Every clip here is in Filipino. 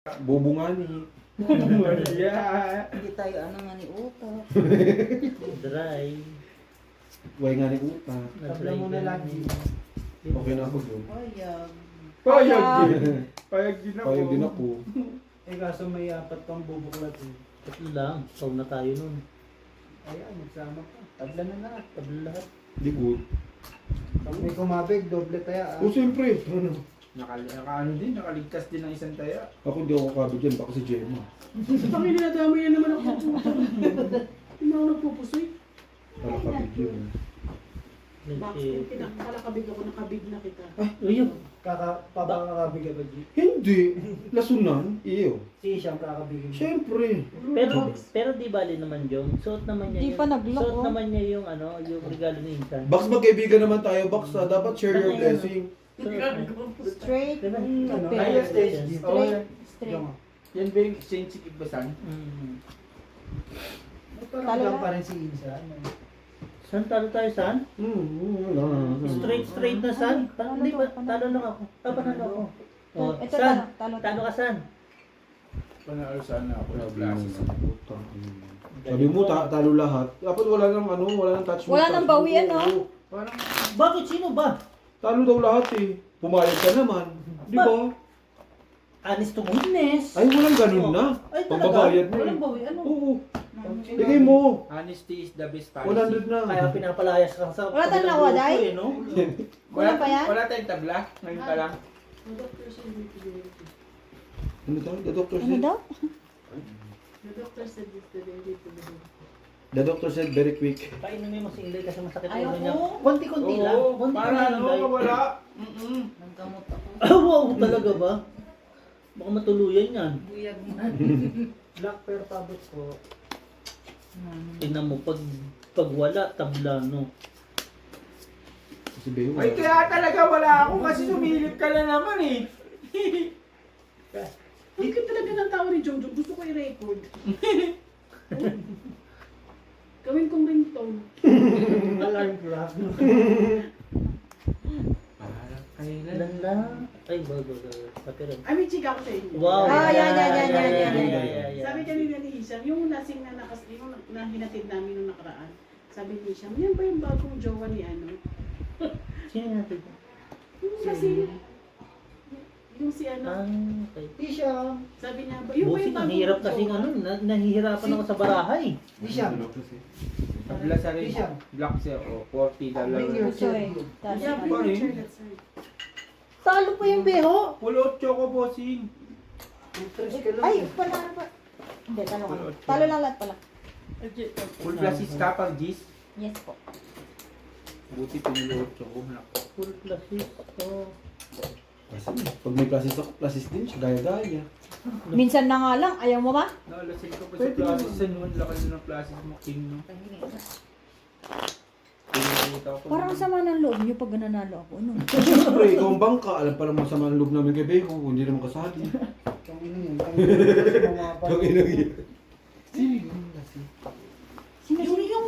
Bobo nga ni. Yeah. Hindi tayo ano nga ni utak. Dry. Way nga ni uta. Tabla mo na lang. Okay na ako doon. Payag. Payag din. Payag din ako. Payag din ako. Eh kaso may apat pang bubuklat eh. Tatlo lang. Saw na tayo nun. Ayan, magsama pa. Tabla na lahat. Tabla lahat. Hindi good. Pag may kumabig, doble taya. O siyempre. Ano? Naka-ano din, nakaligtas din ng isang taya. Ako hindi ako kabig dyan. Baka si Gemma. Pangin na damo yan naman ako. Hindi ako nagpupusoy. Para kabig yun. Bakit pinakalakabig ako, nakabig na kita. Uyok. Papakakabig ka ba, G? Hindi. Lasunan. Iyo. Si siyang kakabigin. Siyempre. Pero di bali naman yung suot naman niya Di pa nag-lock, suot oh. naman niya yung ano, yung regalo ni Insan. Baks magkaibigan naman tayo. Baks dapat share your blessing. Straight. Ano? pair. Higher stage. Oh, yan. Straight. Yan ba yung exchange si Kigbasan? Parang Talo lang na. pa rin si Insan. San talo tayo san? Straight na san? Hindi ba? Talo lang ako. Panalo ako. Oh, Ito san? talo. Talo ka san? Panalo sana ako ng Glasses. glasses. Sabi mo, talo lahat. Dapat wala nang ano, wala nang touch. Wala nang bawian, no? Parang Bakit? Sino ba? Talo daw lahat eh. Pumayag ka naman. Di ba? Honest to goodness. Ay, walang ganun na. Ay, talaga? Pagbabayad mo Walang eh. bawi. Ano? Oo. Bigay mo. honesty is the best 100 na. Kaya pinapalayas ka sa Wala tayong kabilang nawaday? grupo eh, no? Kulang pa yan? Wala tayong tabla. Ngayon pa lang. The doctor said yesterday. Ano daw? The doctor Ano said? daw? The doctor said yesterday, need to be done. The doctor said very quick. Painumin mo si Inday kasi masakit Ayaw ulo niya. ko. Konti-konti lang. Oo, Konti para lang, ano, Inday. wala. Nagkamot ako. Wow, talaga ba? Baka matuluyan yan. Buyag mo. Black pear fabric po. Tingnan mo, pag wala, tabla, no? Si Beo. Ay, kaya talaga wala ako kasi sumilip ka na naman eh. Hindi ka talaga ng tao ni Jojo. Gusto ko i-record. Gawin kong ringtone. Alarm clock. Lala. Ay, bago. Pati rin. I mean, chika ko sa inyo. Wow. Ah, yan. Sabi kanina ni Hisham, yung lasing na yung na hinatid namin nung nakaraan. Sabi ni Hisham, yan ba yung bagong jowa ni ano? Sino natin? Yung lasing. Yung si ano. Ah, okay. Tisha. Sabi niya, yung ba Bossing, yung ang bagong hirap kasi jowa? ano, nahihirapan ako sa barahay. Tisha. Tabla sa rin. Tisha. Black sir. O, 40 dollar. Gusto eh. Tapos Yeah, ano. bring your chair, that's right. Talo pa yung beho. Pulot choco bossing. Tres ka lang. Ay, pala pa. Hindi, talo ka. Talo lang lahat pala. Full blasis ka pag gis. Yes po. Buti pinulot choco. Full plasis. So, Pag may plasis din siya, gaya-gaya. Minsan na nga lang, ayaw mo ba? Nalasin ko pa sa plasis sa noon. Laki na ng plasis mo king no. Pinulita ko. Parang sama ng loob niyo pag nanalo ako. Ano? Siyempre, ikaw ang bangka. Alam pa naman sama ang loob namin kay Beo. Kung hindi naman kasali. Tangina yun. Tangina Tangina yun. Yung,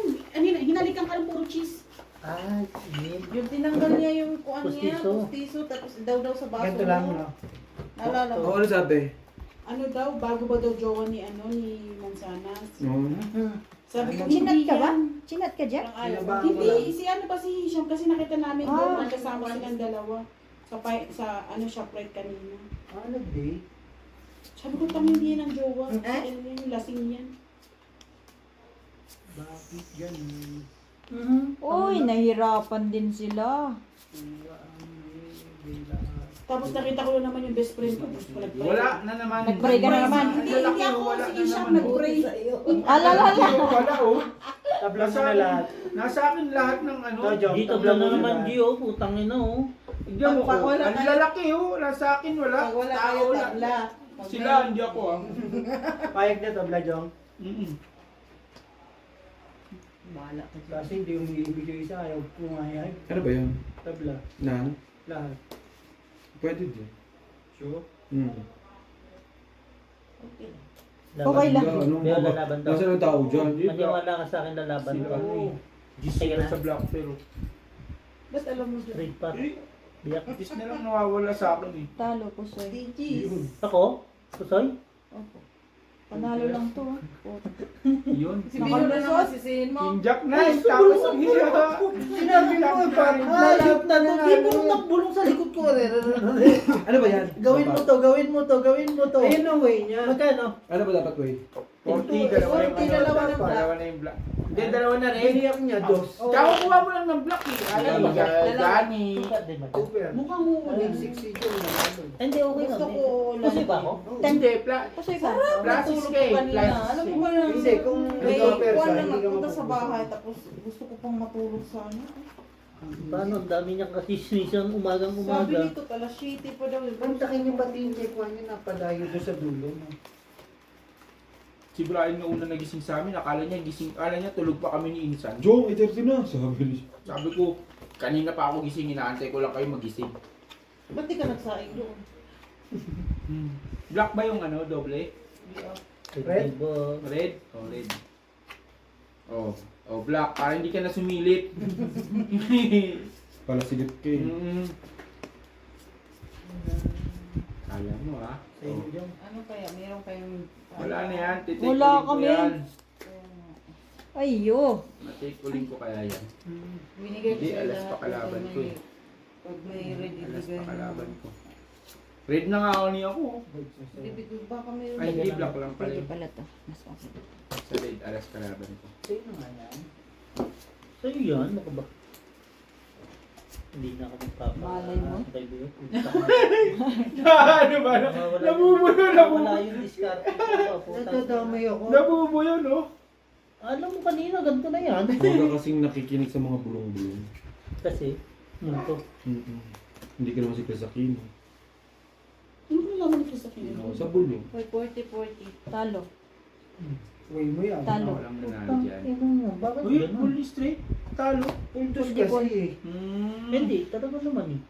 hinalikan ka ng puro cheese. ah, yun. Yung tinanggal niya yung kuan niya, Pustiso. pustiso, tapos daw sa baso. Ganito lang no. Naalala mo? Oo, ano sabi? Ano daw, bago ba daw jowa ni ano, ni Manzanas? Oo. Sabi ko, Chinat hindi ka ba? yan. Chinat ka, Jack? Parang ayaw. Sinabahan mo Hindi, lang. si ano pa si Hisham kasi nakita namin Ah. doon kasama silang dalawa. Sa ano, Shoprite kanina. Ah, nag-day. Sabi ko, tama hindi yan ang jowa. Eh? Kasi ano yan, yung lasing yan. Bakit ganun? Uy, nahirapan din sila. Tapos nakita ko naman yung best friend ko. Tapos ko nag-pray. Wala na naman. Nag-pray ka na naman. Hindi ako, Wala si na Hisham naman. nag-pray. Alala. Wala oh. Tabla mo na lahat. Nasa akin lahat ng ano. Jojo. Dito lang na naman, Gio. Putang ina, oh. Tignan mo Pag ko. wala Ang tayo- lalaki oh. Nasa akin wala. Pag wala Tao tayo lang. tabla. Sila, hindi ako ah. Payag na tabla, Jong. Bahala ka dyan. Kasi hindi yung ibigay isa, ayaw pumayag. Ano ba yun? Tabla. Nang? Lahat. Pwede din. Sure? Okay lang. Ano, Beo, lalaban daw. Nasaan ang tao dyan? Maniwala ka sa akin, lalaban ko. Gis Sige na na. sa black pero. Ba't alam mo dyan? Straight pa. Biyak. Gis na lang nawawala sa akin eh. Talo ko sa'yo. Ako? Kusoy? Opo. Panalo lang to. Yun. Si Bino na naman sisihin mo. Yung Jack Knight, tapos ang hiya. Sinabi mo, lalap na to. Di mo nakbulong sa likod ko. Ano ba yan? Gawin mo to, gawin mo to, gawin mo to. Ayun ang way niya. Magkano? Ano ba dapat, Wade? 40, dalawa yung 40, dalawa ng black. Dalawa na yung black. Hindi, dalawa na rin. Biniyak niya, dos. Tsaka kuha mo lang ng black eh. Alam mo, Johnny. Super. Mukhang uulit. 6 yun. Hindi, okay Gusto lang. ko Kasi ba ako? Hindi, Kasi ka. plastic Natulog eh. ko kanina. Alam mo ba lang? Hindi, kung May nag-offer kuwan ka, na hindi ka nagpunta sa mapupunta. bahay tapos gusto ko pang matulog sana. Paano? Ang dami niyang kasisnisang Sabi umagang-umaga. nito alas 7 pa daw. Ang takin yung pati yung check one yun, napadayo doon sa dulo. No? Si Brian na una nagising sa amin, akala niya tulog pa kami ni Insan. Jong, 8:30 na. Sabi niya. Sabi ko, kanina pa ako gising, inaantay ko lang kayo magising. Ba't di ka nagsaing doon? Black ba yung ano, doble? Red? Red? Oh, red. Oh, black. Para hindi ka na sumilip. Pala silip ka eh. Kala mo ah. Sa inyo dyan. Ano kaya? Meron kayong... Wala na yan. Titake Wala uling ko kami. yan. Ayo. Matake uling ko kaya yan. Binigay ko Hindi, sa alas lahat pa kalaban pag ko eh. Pag may ready, Alas bigay pa mo. kalaban ko. Red na nga ako niya ako. Bibigay baka meron. Ay, hindi. Black lang pala Pwede yun. pala to. Mas okay. Sa red, alas kalaban ko. Sino nga yan? Sa'yo yan, ano ka ba? Hindi na ako magpapa. Malay mo. Ano ba? Nabubuyo, Wala yung discard ko. Natadamay ako. Nabubuyo, no? Alam mo kanina, ganito na yan. Huwag ka kasing nakikinig sa mga bulong-bulong. Kasi, multo. Hindi ka naman si Chris Aquino. Ano ko naman ito sa kinino? Sa bulong. 40-40. Talo. Way mo yan. Talo. Walang nanalo dyan. Bakit Uy, ganun? full straight. Talo. Puntos Hindi po. kasi. Hindi, talaga naman eh.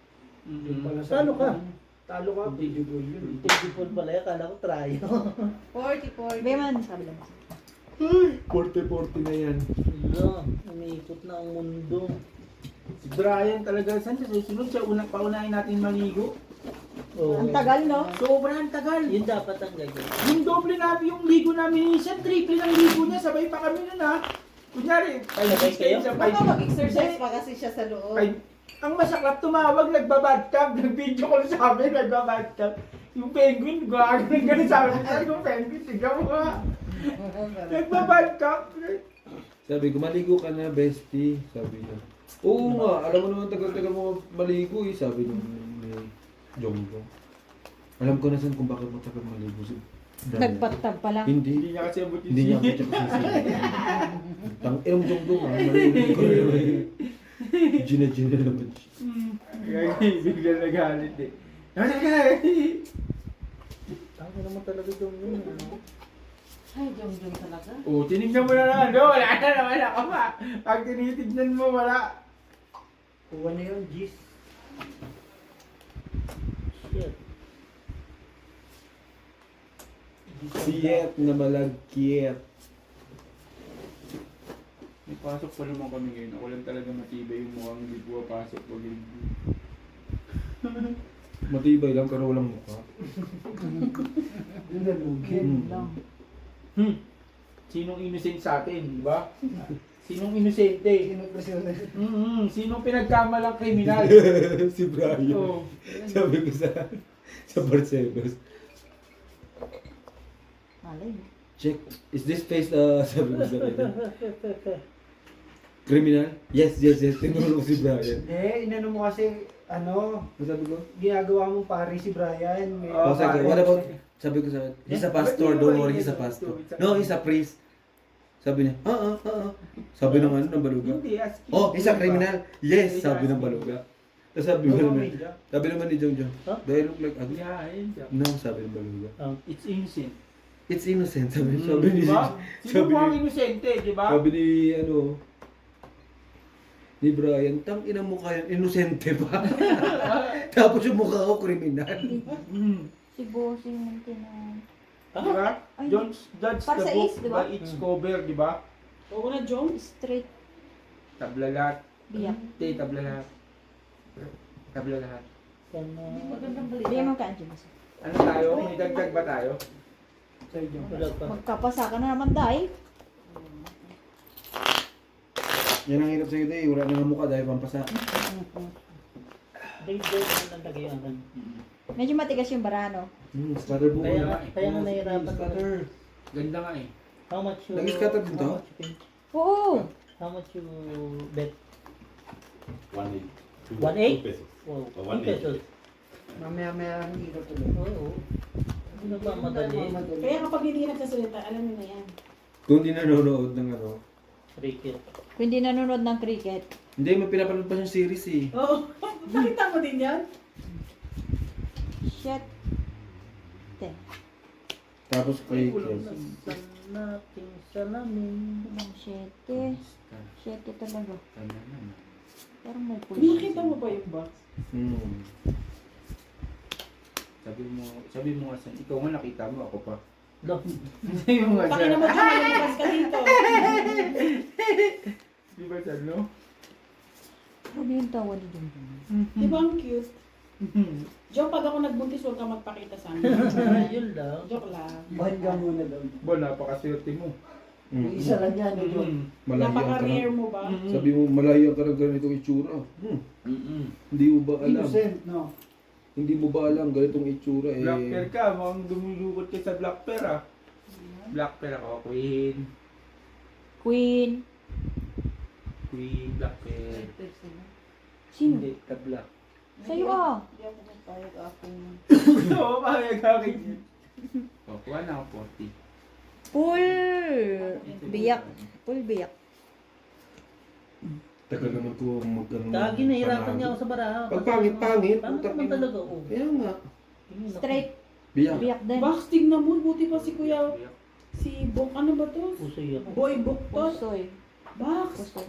Yung pala sa- Talo ka. Talo ka, video goal yun. Table pala yan, kala ko tryo. 40. Beman, sabi lang. Ay, 40-40 na yan. Wala, umiikot na ang mundo. Si Brian talaga, saan siya susunod siya? Paunahin natin maligo. Oh. Ang tagal, no? Sobrang tagal. Yun dapat ang gagawin. Yung doble namin yung ligo namin, siya triple ang ligo niya, sabay pa kami nun ha. Kunyari, Sabay kayo? Baka mag-exercise pa kasi siya sa loob. ang masaklap tumawag, nagbabadcap, nag-video call sa amin, nagbabadcap. Yung penguin, gawag ng gano'n sa amin, sabi ko penguin, tignan mo ha. Nagbabadcap. Sabi ko, maligo ka na, bestie. Sabi niya. Oo nga, alam mo naman tagal-tagal mo maligo eh. Sabi nung ni Jongjong. Alam ko na saan kung bakit matagal maligo si Brian. Nagpatab pa lang. Hindi. Hindi niya kasi abot yung Hindi niya ako singit. siya kasisi. Tang Jongjong ah, maligo ko naman. Gina naman siya. Kaya bigla nagalit eh. Nagalit! Tama naman talaga doon yun. Ano? Ay, jong talaga. Oh, tinignan mo na naman. No, wala na naman ako pa. Pag tinitignan mo, wala. Kuha na yun, Gis. Shit. Siyet na malagkit. May pasok pa naman kami ngayon. Ako lang talaga matibay yung mukhang hindi pumapasok pag hindi. Matibay lang, pero walang mukha. Yun na lugi. Hmm. Sinong innocent sa atin, di ba? Sinong inosente? Sino presyon na? Sinong pinagkamalang kriminal? Si Brian. Oo. Sabi ko sa Barcelos. Malay mo. Check, is this face, sabi ko sa kanya. Criminal? Yes. Tinuro ko si Brian. Hindi, inano mo kasi, ano, Ano sabi ko? ginagawa mong pare si Brian. May Oh, Sabi ko, what about, sabi ko sa he's a pastor, don't worry, he's a pastor. No, he's a priest. Sabi niya, Sabi ng ano, ng baluga. Hindi, asking. Oh, he's a criminal. Yes, sabi ng baluga. Tapos sabi naman ni Jongjong, Huh? do I look like ugly? Yeah, yeah. No, sabi ng baluga. It's innocent. It's innocent, sabi ni, Diba? Sino sabi mo ang ni, inosente, di ba? sabi ni, ni Brian, tang ina mo kaya, inosente pa. Tapos yung mukha ko, kriminal. Si Bossing Mantinan. Di ba? Ay, Don't judge para the sa book is, di ba? by its cover, di ba? Oo na, Jong. Straight. Tablalat. Biyak. Hindi, tablalat. Tablalat. Yan na. Magandang Bigyan balita. mo ka, Angie. Ano tayo? May dagdag ba tayo? Wala pa. Magkapasa ka na naman, Day. Yan ang hirap sa'yo, Day. Wala na nga mukha dahil pampasa. Day-day naman ang tagayangan. Medyo matigas yung barano. Scatter buko Kaya na. nga, kaya nga nahihirapan. Scatter. Ganda nga eh. How much you... Nag-scatter din to? How much you pay? Oo. How much you bet? 1.8. 1.8? 2 pesos. Wow, Oh, 2 pesos. Mamaya-maya ang hirap tuloy. Oo. Hindi na ba madali? Kaya kapag hindi nagsasalita, alam niyo na yan. Kung hindi nanonood ng ano. Cricket. Kung hindi nanonood ng cricket. Hindi, may pinapanood pa siyang series eh. Oo. Nakita mo din yan? Shit. Te. Tapos kay Sa nating salamin. Ilang shete. Shete talaga. Parang may pulse. Nakita mo ba yung box? Sabi mo nga saan, ikaw nga nakita mo, ako pa. Lo. Sabi mo nga Pakina saan. mo dyan, may lumabas ka dito. Di ba saan, no? Ano yung tawa ni Jun? Di ba ang cute? Joke, pag ako nagbuntis, huwag ka magpakita sa amin. Yun lang. Joke lang. Bo, napakaswerte mo. Isa lang yan. Malayo ang Napaka-rare karag. mo ba? Sabi mo, malayo ang karag itong itsura. Hindi mo ba alam? no? Hindi mo ba alam ganitong itsura eh. Black pair ka, mukhang dumulukot ka sa black pair ah. Black pair ako, queen. Queen. Queen, black pair. Sino? Hindi, ka black. Sa'yo ah. Hindi ako magpayag ako. Oo, pahayag ka akin yun. O, kuha na ako 40. Pool. Biyak. Pool biyak. Tagal naman ko mag-ano. Kagi nahirapan niya ako sa baraha. Pag pangit-pangit, Paano putang naman ina. talaga ako? Kaya nga. Straight. Biyak. Biyak din. Box, tignan mo. Buti pa si Kuya, si Bok, ano ba to? Puso yan. Boy Buktos. Pusoy. Box. Pusoy.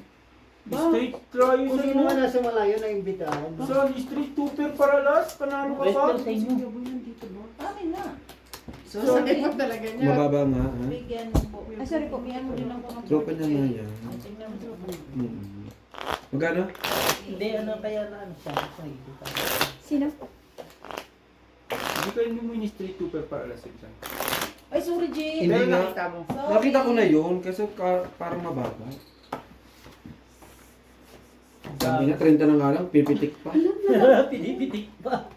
Box. Straight try Kung sa sino nga nasa malayo na imbitahan. Saan, street tuper para last? Panalo ka pa? Western sa inyo. Amin na. Sasabihin mo talaga niya. Mababa nga ha. Bigyan mo po. Ay, sorry po. Bigyan mo din ako ng Tropa niya nga yan. Tingnan mo. Magkano? Hindi, ano kaya na ano siya? Sino? Hindi kayo mo yung street tuper para last yun saan. Ay, sorry, Jay. Hindi nga. nakita mo. Nakita ko na yun kasi parang mababa. Sabi niya 30 na nga lang, pipitik pa. Pinipitik pa.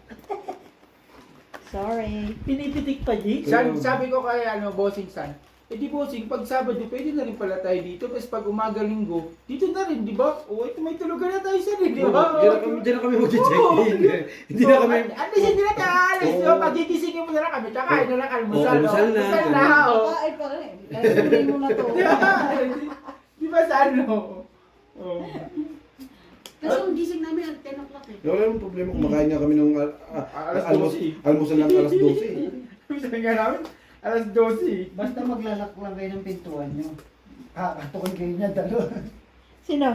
Sorry. Pinipitik pa, G. Sabi ko kay bossing san. Eh di bossing, pag Sabado pwede na rin pala tayo dito. Tapos pag umaga linggo, dito na rin, di ba? O ito may tulugan na tayo sa rin, di ba? Diyan na kami mag-check-in. Hindi na kami... At least hindi na tayo aalis. Oo. So, pag gigisingin mo na lang kami, tsaka na lang almusal. Oo, almusal na. Almusal na, o. Ay, pa rin. Kaya mo na to. Di ba sa ano? Oh. Kasi yung gising namin at 10 o'clock eh. Wala namang problema. Kumakain nga kami ng Alas 12. almusal lang alas 12. Sabi nga namin, alas 12. Basta maglalak lang kayo ng pintuan nyo. Kakatukin kayo niya dalawa. Sino?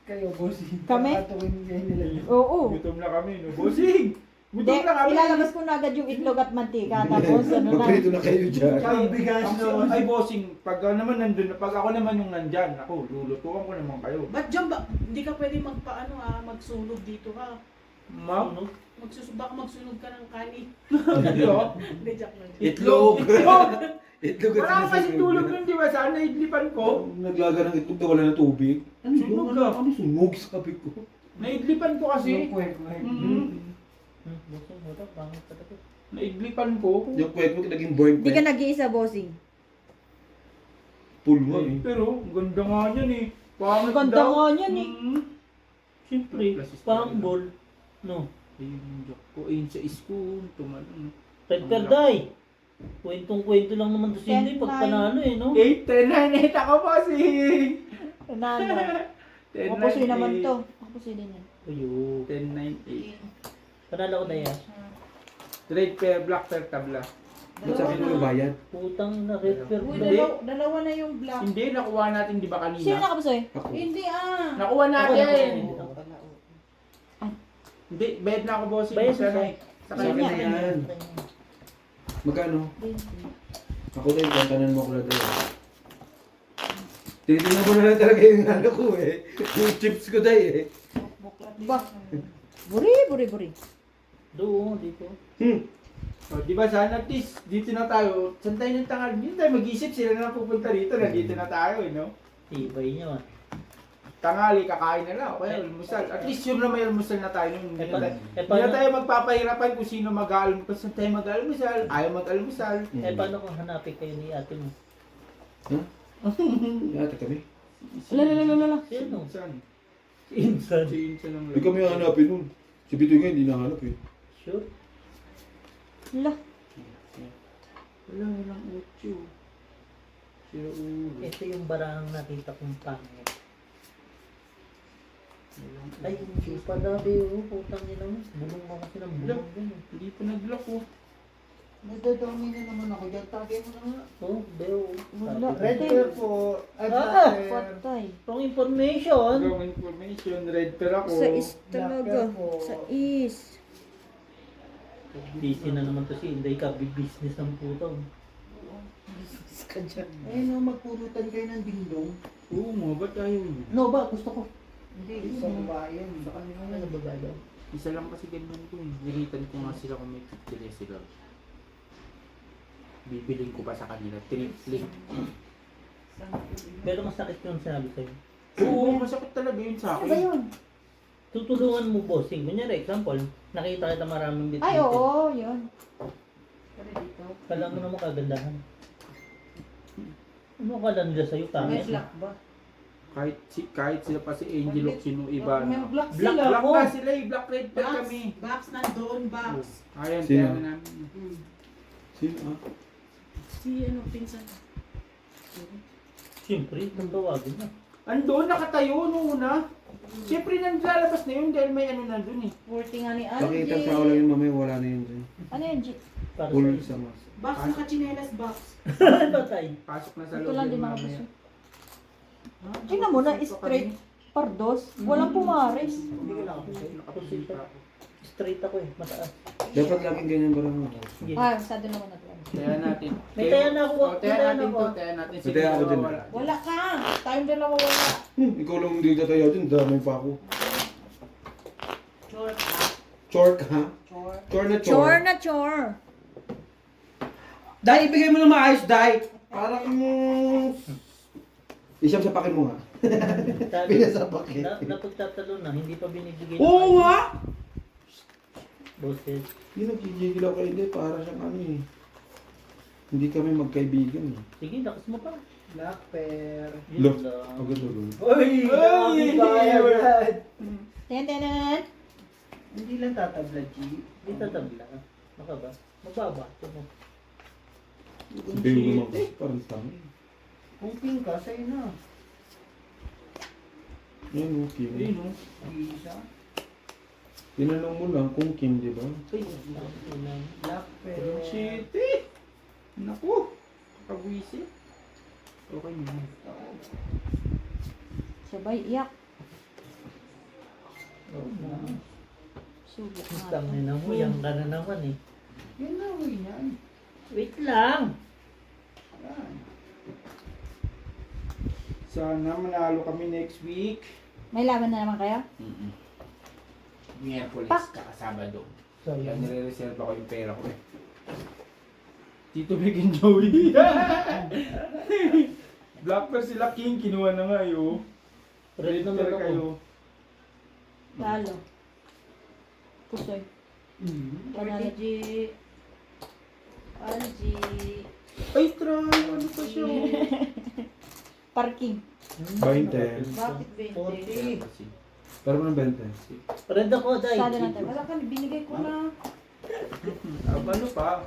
Kayo, bossy. Kami? Kakatukin kayo nila. Oo. Gutom na kami, no? Bossing! Hindi, Gutom na kami! ilalabas ko na agad yung itlog at mantika. Tapos ano na. Magprito na kayo dyan. Ang bigas naman. Ay, bossing, pag naman nandun, pag ako naman yung nandyan, ako, lulutuan ko naman kayo. Ba't dyan ba? Hindi ka pwede magsunog dito ha. Ma'am? Baka magsunog ka ng kanin. Hindi, oh. Hindi, joke lang. Itlog! Itlog at Wala akong kasi tulog nun, di ba? Sana idlipan ko. Naglaga ng itlog na wala ng tubig. Sunog ka. Ano sunog sabi ko? Naidlipan ko kasi. Yung kwek-kwek. Busing, wala. Bangit pa tayo. Naidlipan ko. Yung kwek mo naging boing Hindi ka nag-iisa, bossing. Pool nga eh. Pero, ang ganda nga niyan eh. Pangit Ang ganda daw. nga niyan eh. Siyempre, pang-ball. No. Ayun yung joke ko. Ayun sa school. Tumalong. Red card die. Kwentong-kwento lang naman to Cindy 10-9. pag panalo eh, no? 8, 10, 9, 8 ako po si. Nanalo. Kapusoy naman to. Kapusoy din yan. Ayo. 10, 9, Panalo ko na yan. 8. Red pair, black pair, tabla. Ba't sa akin mo yung bayad? Putang na red pair. Uy, Hindi. dalawa na yung black. Hindi, nakuha natin di ba Sino kanina? na kapusoy? Ako. Hindi ah. Nakuha natin. Ako. Hindi, bayad na ako bossing. Bayad Basta na. na. Sa Sa akin kanya. na yan. Magkano? Ako din, kantanan mo ko na tayo. Titignan mo na lang talaga yung ano ko eh. Yung chips ko tayo eh. Ba? Buri, buri, buri. Doon, dito. O, di ba sana at least dito na tayo. Saan tayo ng tangal? Hindi tayo mag-isip. Sila na pupunta dito. Nandito na tayo, no? Tibay niyo ah. Tangali, kakain na lang. O kaya almusal. At least yun na may almusal na tayo. Hindi Eh, na pa- tayo, eh, hindi paano- na tayo magpapahirapan kung sino mag-aalmusal. Saan tayo mag-aalmusal? Ayaw mag-almusal. Eh, paano kung hanapin kayo ni ate mo? Yata kami. Lala. Sino? Saan? Si Insan. Si Insan ang Hindi kami hanapin nun. Si Bitoy nga hindi nahanap eh. Sure? La. Wala, walang utyo. Sira ulo. Ito yung barang nakita kong pangit. Ay, hindi pala, Beo. Putang nila mo. Bulong mo kasi ng bulong. Yun, eh. Hindi pa nag-lock oh. Nadadami na naman ako dyan. Tagay mo na nga. Oh, Beo. Wala. Red pear po. Ay, black Ah! pear. Patay. Wrong information. Gawin information. Red pear ako. Sa is talaga. Sa is. Busy na naman to si Inday ka. Big business ng puto. Ka dyan. Ayun o, magpurutan kayo ng dingdong. Oo nga, ba't ayaw niyo? No ba? Gusto ko. Hindi, isang bayan. Sa kanila na Nabagado. Isa lang kasi ganyan ko eh. Nilitan ko nga sila kung may pipili sila. Bibiling ko pa sa kanila. Tripling. Pero masakit yung sinabi sa'yo. Oo, masakit talaga yun sa Ano ba akin. yun? Tutulungan mo, bossing. Kunyari, example, nakita kita maraming bitbit. Ay, oo, yun. Kala mo naman kagandahan. Ano kala nila sa'yo? May Pangit. black ba? Kahit sila pa si Angel o sino iba. May No? black Black, sila. black oh. na sila eh. Black red pear Box, kami. box nandoon, box. Ayan, Sino? kaya na namin. Hmm. Sino ah? Si ano, pinsan. Siyempre, nang tawagin na. Andun, nakatayo nung una. Siyempre, naglalabas na yun dahil may ano nandun eh. Purty nga ni Pakita Angie. sa ulo yun mamaya wala na yun dyan. Ano yun, G? Para Full sa'yo. sa mas. Box, naka-chinelas box. Patay. Pasok na sa Ito loob lang yun din mga mamaya. gusto. Tingnan mo na, straight. Pardos. Walang pumares. Hindi ko nakapusay. Nakapusita ako. Straight ako eh, mataas. Dapat laging ganyan barang mo. Sige. Ah, sado naman natin. Taya natin. May taya na ako. Oh, taya May taya natin na ako. to. Taya natin. May taya ako dyan. wala. Wala ka. Tayong dalawa wala. Ikaw lang hindi tatayo din. Damay pa ako. Short. Chork ha? Short. Chor na chor. Chore na chore. Dai, ibigay mo na maayos, Dai. Parang... Isang sapakin mo nga. Sabi, Pinasapakin. napagtatalo na, hindi pa binibigay Oo nga! boses. Hindi nagigigil ako kay Dai. Para siyang ano eh. Hindi kami magkaibigan eh. Sige, lakas mo pa. Black pear. Yun Look. lang. Ang ganda rin. Uy! Grabe ba yan? Ten. Hindi lang tatabla, G. Hindi tatabla. Maka ba? Magbaba. Ito mo. Sabihin mo naman kasi parang tanga. Kung pink ka, sa'yo na. Yan, okay. Ayun oh. Isa. Tinanong mo lang kung Kim, di ba? Ay, yun lang. Black pear. Shit eh. Naku. Pagwisit. Okay na. Sabay iyak. Oh, Subok Mustang nga. na mo, yung ka na naman eh. Yan na, uwi yan. Wait lang. Yan. Sana manalo kami next week. May laban na naman kayo? Miyerkules, Pak! kaka Sabado. So, Kaya yan. nire-reserve ako yung pera ko eh. Tito Meg and Joey. Black pear sila King, kinuha na nga yun. Red naman pear ako. kayo. Lalo. Pusoy. Panalo. G. Algie. Ay, try! Ano pa siya? Parking. 20. Bakit 20? Pero mo ng 20. Red ako, Day. Sado natin. Wala ka, binigay ko na. Ano pa?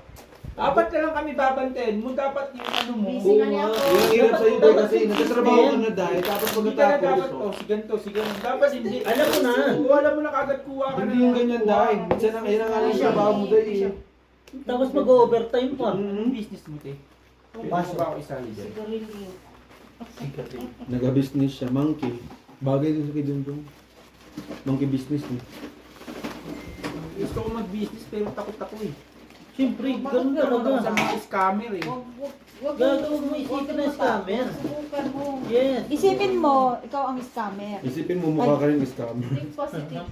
Apat na lang kami babantayan mo. Dapat yung ano mo. Busy nga niya ako. Yung hirap sa'yo Dai, kasi nagtatrabaho ka na Dai. Tapos Hindi ka na dapat, pagkatapos. oh, si ganito. Dapat hindi. Alam ko na. Oo, alam mo na kagad kuha ka na. Hindi yung ganyan Dai. Minsan na kailangan nga yung trabaho mo Dai. eh. Tapos mag-overtime pa. Anong business mo, te? Pwede mo ba ako isali dyan? Sigarilyo. Nag-business siya, monkey. Bagay din sa kay Dungdung. Monkey business eh. Gusto ko mag-business pero takot ako eh. Siyempre, ganun Takot ako sa talaga. mga scammer eh. Gagawin mo isipin ng scammer. Subukan mo. Yes. Isipin mo, ikaw ang scammer. Isipin mo mukha ka rin scammer. Think positive.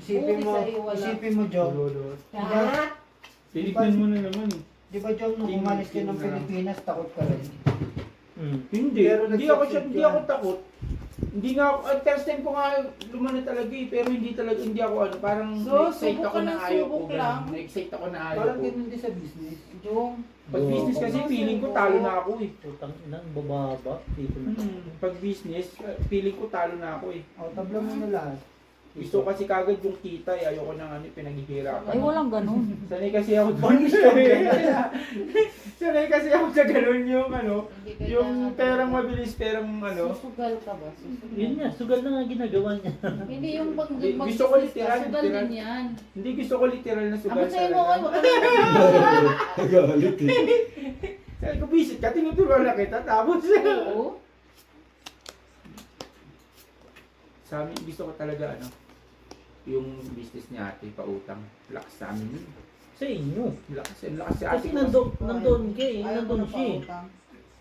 Isipin mo, Jom. Ah, Tinikman mo na naman eh. Di ba, Jom, nung umalis ka ng Pilipinas, takot ka rin. Hindi, Pero hindi ako nag-substitute hindi ako takot. Hindi nga ako, first time ko nga lumana talaga eh, pero hindi ako ano, parang So, na-excite subok ako ka na ng ayaw ko. subok ganun. lang. Na-excite ako na ayaw Parang ko. ganun din sa business. Jong. Pag business kasi feeling ko talo na ako eh. Utang ina, bababa. Dito na. Pag business, feeling ko talo na ako eh. O, tabla mo na lahat. Gusto ko kasi kagad yung kita eh, ayoko nang ano, pinaghihirapan. ay, walang ganun. Sanay kasi ako doon. Sanay kasi ako sa ganun yung ano, yung perang mabilis, perang ano. Susugal ka ba? Susugal. Yun nga, sugal na nga ginagawa niya. Hindi yung pag Gusto ko literal, sugal literal. din yan. Hindi gusto ko literal na sugal Amo sa'yo mo, talaga. wag ka Nagalit eh. Sabi ko, visit ka, tinuturuan na kita, tapos Oo. sa amin, gusto ko talaga ano, yung business ni ate, pautang. Lakas sa amin yun. Sa inyo. Lakas si ate Kasi ko. nandun ka eh. Nandun siya eh.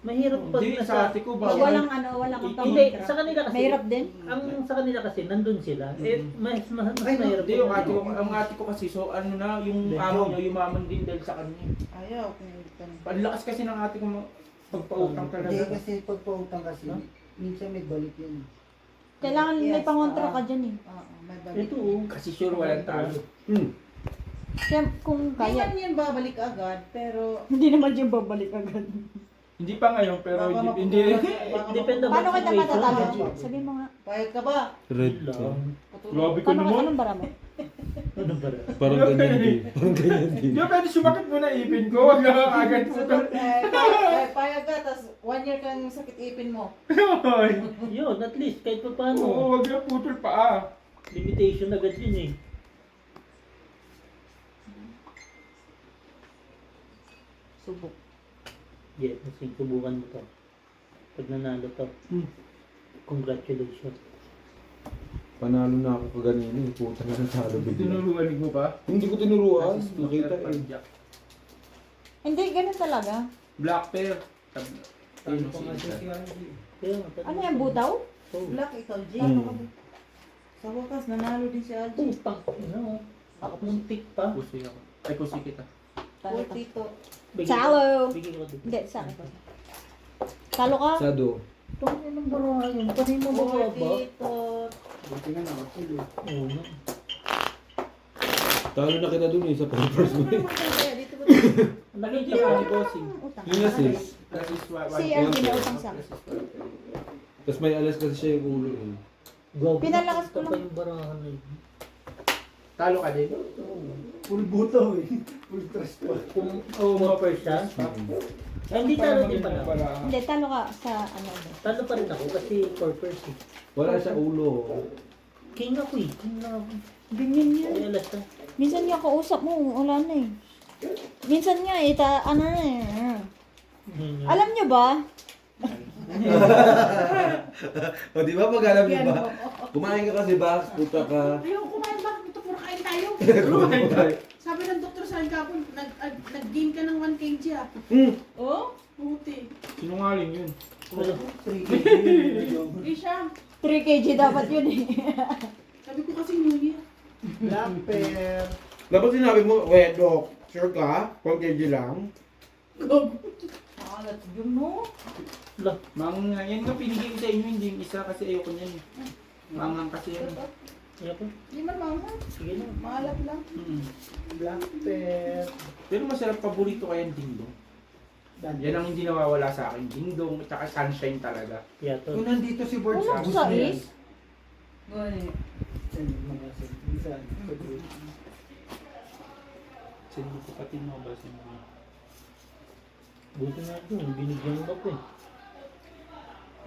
Mahirap pag Hindi, nasa... sa ate ko ba? Walang walang Hindi, sa kanila kasi. Mahirap din. Ang sa kanila kasi, nandun sila. Eh, mas mahirap. Hindi, yung ate ko, ang ate ko kasi, so ano na, yung Hindi, amo niya, yumaman din dahil sa kanya. Ayaw, kung ka na. Ang lakas kasi ng ate ko pagpautang Hindi, talaga. kasi pag pautang kasi, minsan may balik yun. Kailangan may pangontra ka dyan eh. Oo, may balik. Ito oh. Kasi sure walang talo. Kaya kung Hindi kaya, naman yan babalik agad, pero hindi naman yung babalik agad. Hindi pa ngayon, pero baka hindi. baka Depende ba Paano kita situation? matatalo? Sabi mo nga. Payag ka ba? Red ka. Lang. Grabe ka Paano ka, naman. anong bara mo? Ano ba? Parang ganyan din. Parang ganyan din. Hindi ba pwede sumakit mo na ipin ko? Huwag na agad putol. Payag ka, tas 1 year kang sakit ipin mo. Yun, at least, kahit pa paano. Oo, huwag na putol pa ah. Limitation agad yun eh. Subok. Yeah, kasi subukan mo to. Pag nanalo to, congratulations. Panalo na ako kaganina eh. Puta na natalo bigla. Tinuruan mo pa? Hindi ko tinuruan. Nakita eh. Hindi, ganun talaga. Black pear. Ano pa nga siya si Kaya nga, Ano yan, butaw? Oh, Black, ikaw, G. Sa wakas, nanalo din si Algie. putang, ano, muntik pa. Pusi ako. Ay, pusi kita. Talo ka. Tito. Talo. Bigyan ko dito. Hindi, sa akin. Talo ka. Sado. Itong ilang barahan yun, panin mo ba? Tito. Buti nga nakasulo. Oo nga. Talo na kita dun eh sa papers mo eh. Dito ba? Nakita ka ni Bossing. Utang. Yun na sis. Si Algie na utang sa akin. Tapos may alas kasi siya yung ulo eh. Gago, Pinalakas ko pa lang. yung barahan na yun. Talo ka din? Full buto eh. Full trust pa. Kung mga first siya, eh, hindi talo din pala. Hindi, talo ka sa ano ba? Talo pa rin ako kasi for first eh. Wala siya ulo. King ako eh. King na ako. Ganyan yan. Ay, alas na. Minsan nga kausap mo, wala na eh. Minsan nga eh, ano na eh. Alam nyo ba? O di ba pag alam niyo ba? Kumain ka kasi ba? Puta ka. Ayaw, kumain ba? Ito, puro kain tayo. Kumain tayo. Sabi ng doktor sa akin kapon, nag-gain ka ng 1 kg ah. Oh? Puti. Sinungaling yun. 3 kg yun, Jom. Hindi siya. 3 kg dapat yun eh. Sabi ko kasi New Year. Black pear. Dapat sinabi mo, wait, Doc, sure ka? 1 kg lang? Nakalat yun mo. Mga yan nga pinigay ko sa inyo, hindi yung isa kasi ayoko niyan. Mangang kasi yan. Ayoko. Hindi man mama. Sige na. Maalat lang. Black pear. Pero masarap paborito ko yan, dingdong. Yan ang hindi nawawala sa akin. Dingdong at saka sunshine talaga. Yato. Kung nandito si Bert Walang gusto niya yan. sais. Gani. Saan yung mga saan? Hindi ko pati mabasin mo. Buti nga yun, binigyan ko eh.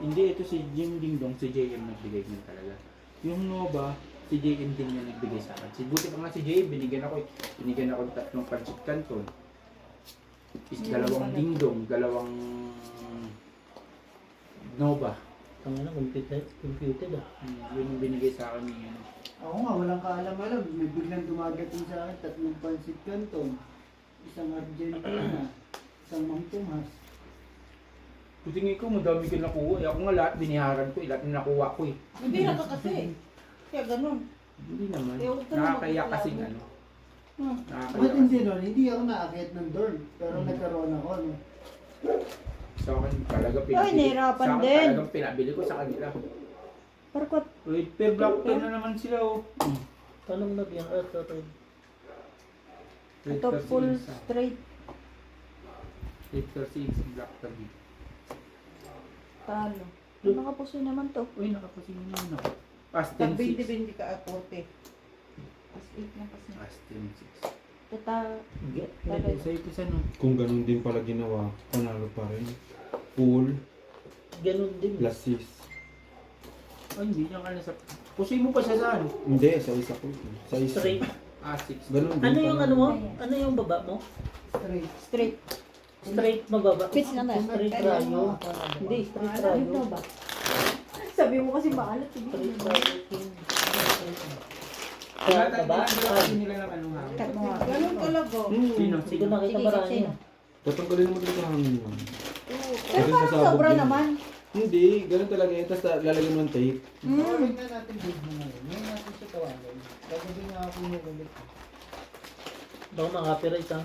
Hindi, ito si Jim Dingdong, si JM nagbigay niya talaga. Yung Nova, si JM din niya nagbigay sa akin. Buti pa nga si JM, binigyan ako ng 3 pancit canton. Is 2 Dingdong, 2 Nova. Tangina, computed ah. Yun yung binigay sa akin niya. Ako nga, walang kaalam-alam. May biglang dumagating sa akin, 3 pancit canton. Isang Argentina. Isang Mang Tomas. Putingin ko, madami ka nakuha. Ako nga lahat biniharan ko, lahat na nakuha ko eh. Nabira ka kasi. Kaya ganun. Hindi naman. Eh, huwag ka na Nakakaya magpapalabo. kasing ano. Hmm. Nakakaya Ba't hindi kasi. nun? Hindi ako naakyat ng dorm. Pero nagkaroon ako, no? Sa akin talaga Ay, pinabili. nahirapan Sa akin din. talagang pinabili ko sa kanila. Parkot. Wait, per black pen na naman sila oh. Anong nabiyang at red? Wait, Ito per full isa. straight. Wait, per isa, black per big. Talo. Nakapusoy naman to. Uy, nakapasing naman ako. Past 10-6. 20-20 ka at 40. As 8 na kasi. Past 10-6. Tata. Get. Talo. Sa ito sa no. Kung ganun din pala ginawa, panalo pa rin. Full Ganun din. plus 6. Ay, hindi niya ka nasa... Pusoy mo pa siya saan? Hindi, sa isa ko. Sa isa. Straight. Ah, 6. Ganun din Ano yung pala. ano mo? Ano yung baba mo? Straight. Straight. Straight mababa. Pitch na tayo. Straight rayo. Hindi, straight rayo. Ito ba? Sabi mo kasi maalat. Straight rayo. King. Kaya Sa baba. tayo nila ng ano ha. Cut mo nga. Ganun talaga. Sino? Sige, nakita Sige, marami. sino? Tatanggalin mo dito ang hangin mo. Pero Kasi parang sasabog sobra yun. naman. Hindi, ganun talaga yun. Tapos lalagyan mo ng tape. Tawagin na natin big mo ngayon. Ngayon natin siya tawagin. Gagawin nga ako yung ulit. Baka makapiright ha.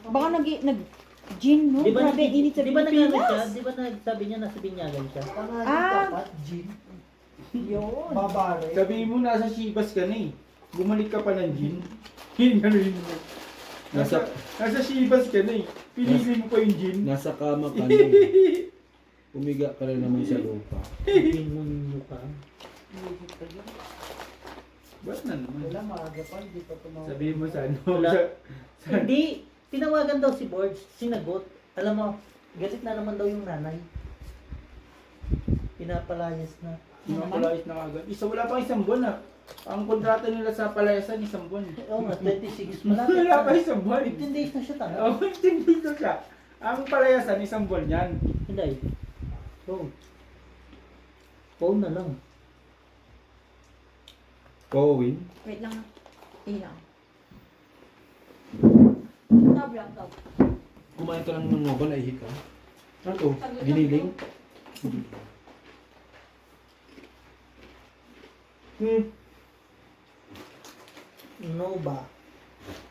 Baka nag-gin, no? Di ba Grabe, init sa di ba nag-ano siya? Pilipinas. Di ba nagsabi niya nasa binyagan siya? Pangalan Ah. dapat, gin. Yun. Babare. Sabihin mo nasa Shibas ka na eh. Bumalik ka pa ng gin. Yun gano'n mo. Nasa Shibas ka na eh. Pinili mo pa yung gin. Nasa kama ka na. Umiga ka na naman sa lupa. Sabihin mo yung mukha. Ba't na naman? Wala, maaga pa. Hindi pa tumawag. Sabihin mo sa ano. Wala. sa- Hindi. Tinawagan daw si Borge. Sinagot. Alam mo, galit na naman daw yung nanay. Pinapalayas na. Mga palayas na agad. Wala pang isang buwan ah. Ang kontrata nila sa palayasan, isang buwan. Oo nga, 26. Malapit Wala pa na. isang buwan. 15 days na siya tanga. Oh, hindi ko siya. Ang palayasan, isang buwan yan. Hindi. Phone. Phone na lang. Powin. Wait lang. Tingnan. Tab lang, tab. Kumain ka lang ng mobile, ay hika. Ano to? Giniling? No ba?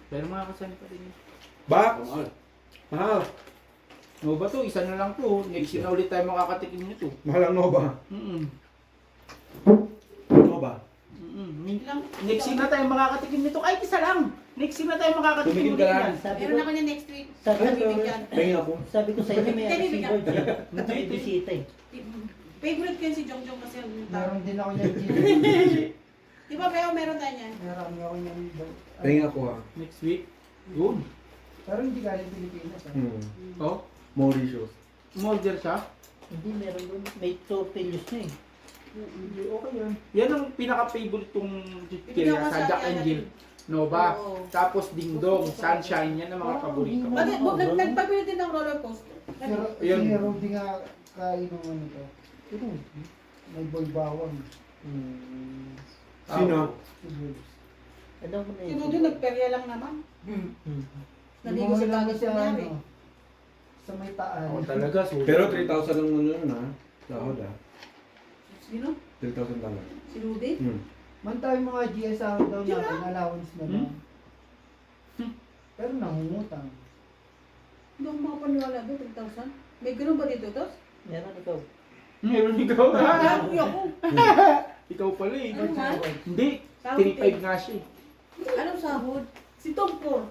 Pero makakasan pa rin. Box! Mahal. No ba to? Isa na lang to. Next year na ulit tayo makakatikim nito. Mahal ang Nova. Nova. Next year na tayo makakatikim nito. Kahit isa lang. Next year na tayo makakatikim Tumigil nito ka lang. yan. Sabi Meron ko, ako niya next week. sabi ko, Bibigyan. Tingin ako. sabi ko sa inyo may ano si Borge. May bisita eh. Favorite ko yun si Jongjong kasi ang tao. Meron din ako niyan gin. Di ba, Beo, meron tayo niyan? Meron ako niyan. Tingin ako ha. Next week. Yun. Pero hindi galing Pilipinas. Oh. Mauritius. Umorder siya. Hindi, meron doon. May tortillas na eh. Hindi, okay yan. Yan ang pinaka-favorite kong Bibigyan chichirya ko sa sa Jack and ano, Jill. Nova. Oo. Tapos Ding Dong, Sunshine, yan ang mga paborito ko. Bakit? Nagpabili din ng roller coaster. Pero Ayun. si Rudy nga kainom ano to. Ito. May boy bawang. Sino? Si Bruce. Ano mo na Si yun? Rudy nagperya lang naman. Naligo sa Lumaki lang dagat siya, niya eh. ano, sa may taan. Ako talaga, sulit. Pero 3,000 lang mo yun ha. Sahod ha. Sino? 3,000 lang. Si Rudy? Man tayo mga GSR daw natin, allowance na lang. Pero nangungutang. Hindi ako makapaniwala doon, 3,000. May ganun ba dito, Tos? Meron ikaw. Meron ikaw. Grabe ako. Ikaw pala eh. Ano nga? Hindi, 3.5 nga siya eh. Anong sahod? Si Tom Por.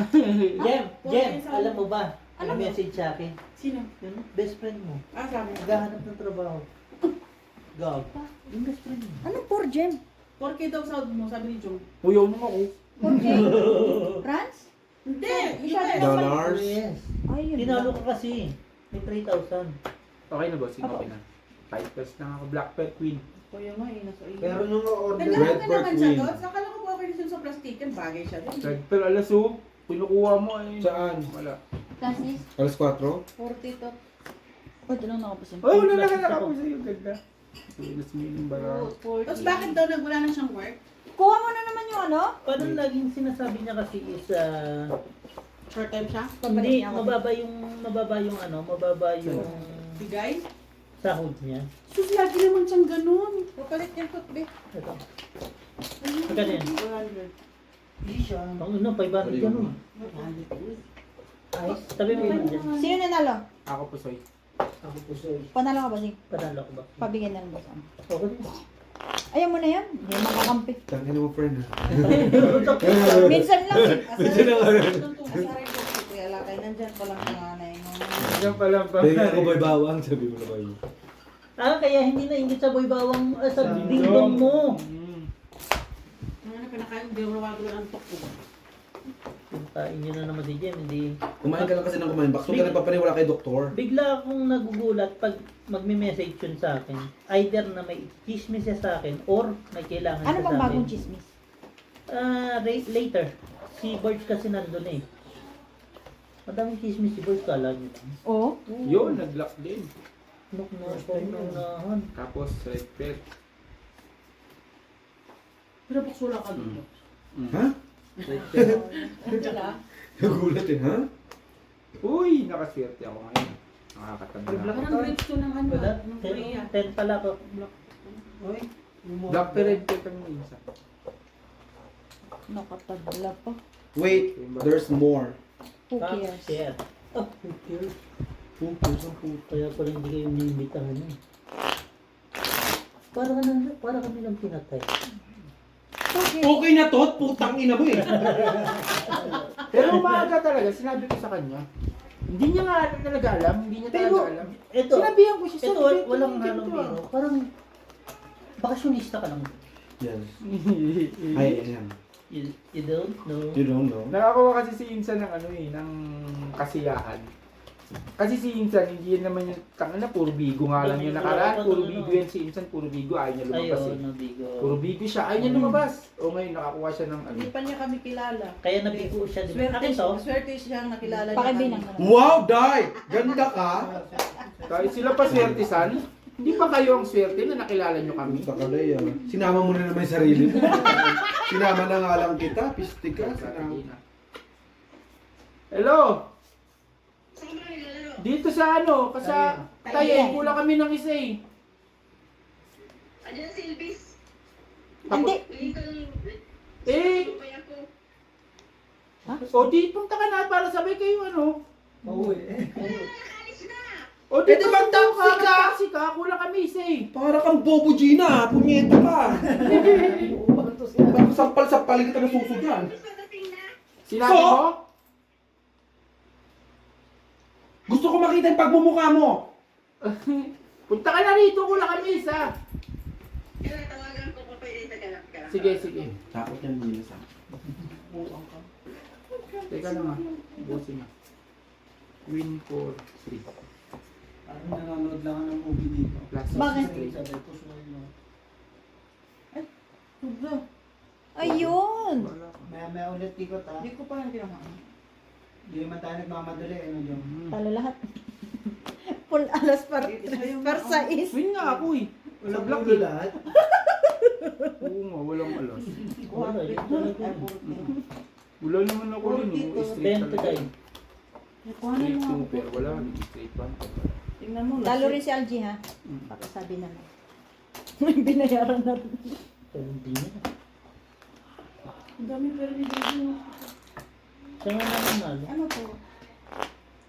Jem, Jem, okay, alam mo ba? Alam May mo. message sa akin. Sino? Yung best friend mo. Ah, sabi mo. Naghahanap ng trabaho. Gab. Yung best friend mo. Ano for gem? 4K daw sahod mo, sabi ni Jong. Huyaw mo ako. For gem? France? Hindi! Masyado US. Dollars? Yes. Ay, yun Tinalo lang. ka kasi. May 3,000. Okay na bossing, okay na. 5 pesos lang ako, Black Pet Queen. Kaya nga eh, nasa iyo. Pero nung order, Red Nagdaan ka Bird naman siya Queen. doon. Akala ko ba okay din sa plastikan, bagay siya doon. Pero alas pinukuha mo eh. Saan? Wala. Classes? Alas 4? 40 to. Oh, ito lang nakapasin. Oh, wala na Classes ka ako. po sa'yo, ganda. Minus million ba lang? Tapos bakit daw wala na siyang work? Kuha mo na naman yung ano? Parang laging sinasabi niya kasi is Short time siya? hindi mababa yung mababa yung Bigay? Sahod niya. Sus, lagi naman siyang ganun. Kapalit yung toothpick. Ito. Magkano yan? 100. Isya. Ang ino, 500 yan oh. Ayos. Tabi mo yun dyan. Sino nanalo? Ako po, Soy. Ako po sa'yo. Panalo ka ba, Sig? Panalo ko ba? Pabigyan na lang ba sa Okay. Ayaw mo na yan. Hindi makakampi. Tangin mo, friend. Minsan lang. Minsan lang. Asarin ko si Kuya Lakay. Nandyan pa lang panganay mo. Diyan pa lang pa. Tingin ako boy bawang, sabi mo na ba yun? Kaya hindi na ingit sa boy bawang sa dingdong mo. Ano pinakain, hindi mo nawag lang ang tok ko. Kain nyo na naman si Jem, hindi. Kumain ka lang kasi ng kumain. Bakit ka nagpapaniwala kay doktor? Bigla akong nagugulat pag magme-message yun sa akin. Either na may chismis siya sa akin or may kailangan Ano siya bang sa akin. bagong chismis? Later. Si Birch kasi nandun eh. Madaming chismis si Birch, kala nyo lang. Oo. Yun, nag-lock din. Nuk na ako naunahan. Tapos, red pet. Pero bakit wala ka dito? Ha? Red pet. Nagulat eh, ha? Uy, nakaswerte ako ngayon. Nakakatabi na ako. Parang grades ko ng ano, Wala. ng Korea. 10 pala ako. Uy. Black to red pet ang isa. Nakatabla pa. Wait, there's more. Who cares? Share. Oh, who cares? Who cares ang puto? Kaya pala hindi kayo niimbitahan eh. Para kami lang pinatay. Okay. Okay na to, putang ina mo eh. Pero umaga talaga, sinabi ko sa kanya. Hindi niya nga talaga alam, hindi niya talaga Pero, alam. ito, Sinabihan ko siya, ito, sabi, walang ito, halong ito, biro. Parang, bakasyonista ka lang. Yes. Ay, ayan. You don't know. You don't know. Nakakuha kasi si Insan ng ano eh, ng kasiyahan. Kasi si Insan, hindi yan naman yung tangina, puro bigo nga lang yung nakaraan. Puro bigo yan si Insan, puro bigo, ayaw niya lumabas Ayaw, eh. nabigo. Puro bigo siya, ayaw niya lumabas. O ngayon, nakakuha siya ng ano. Hindi pa niya kami kilala. Kaya nabigo siya. Di ba? Akin to, Swerte siyang nakilala Pakibinang mo na. Wow, Day! Ganda ka! Kahit sila pa swerte, San, hindi pa kayo ang swerte na nakilala nyo kami. Gusto ka, Day, ah. Sinama mo na naman yung sarili mo. Sinama na nga lang kita, pistig ka. Sinama. Hello! Dito sa ano, kasi Tayen, kulang kami ng isa eh. Andiyan si Elvis. Hindi. Eh, o di, punta ka na para sabay kayo ano. Pauwi. O di, Pwede mag-taxi ka! Taxi ka, kulang kami isa eh. Para kang Bobo Gina, punyeta ka. Bakit sampal-sampal kita ng suso dyan? Sinabi So? mo? Gusto ko makita yung pagmumukha mo. Punta ka na rito, kulang kami isa. Kaya tawagan ko pa pwede naghanap ka. Sige, sige. Takot yan, Gina, sa Teka lang ah. Busin na. Win for 3. Ano nanonood lang ng movie dito? Last Bakit? straight. Sabi ko sunod mo. Ayun. Wala ka. Maya ulit ikot ha. Hindi ko pa yung kinamaan. Hindi naman tayo nagmamadali. Ano dyan? Talo lahat. Full alas par sais. Win nga ako eh. Walang Black ulo eh. lahat. Oo nga, walang alas. wala yun talaga. Wala naman ako rin eh. Straight 20 talaga. tayo. Straight 2 pero wala. Hindi straight 1. Tingnan mo. Talo rin si Algie ha. Pakisabi naman. Binayaran na rin. Hindi niya. Ang dami pero ni Dino. Siya nga naman nalo. Ano to?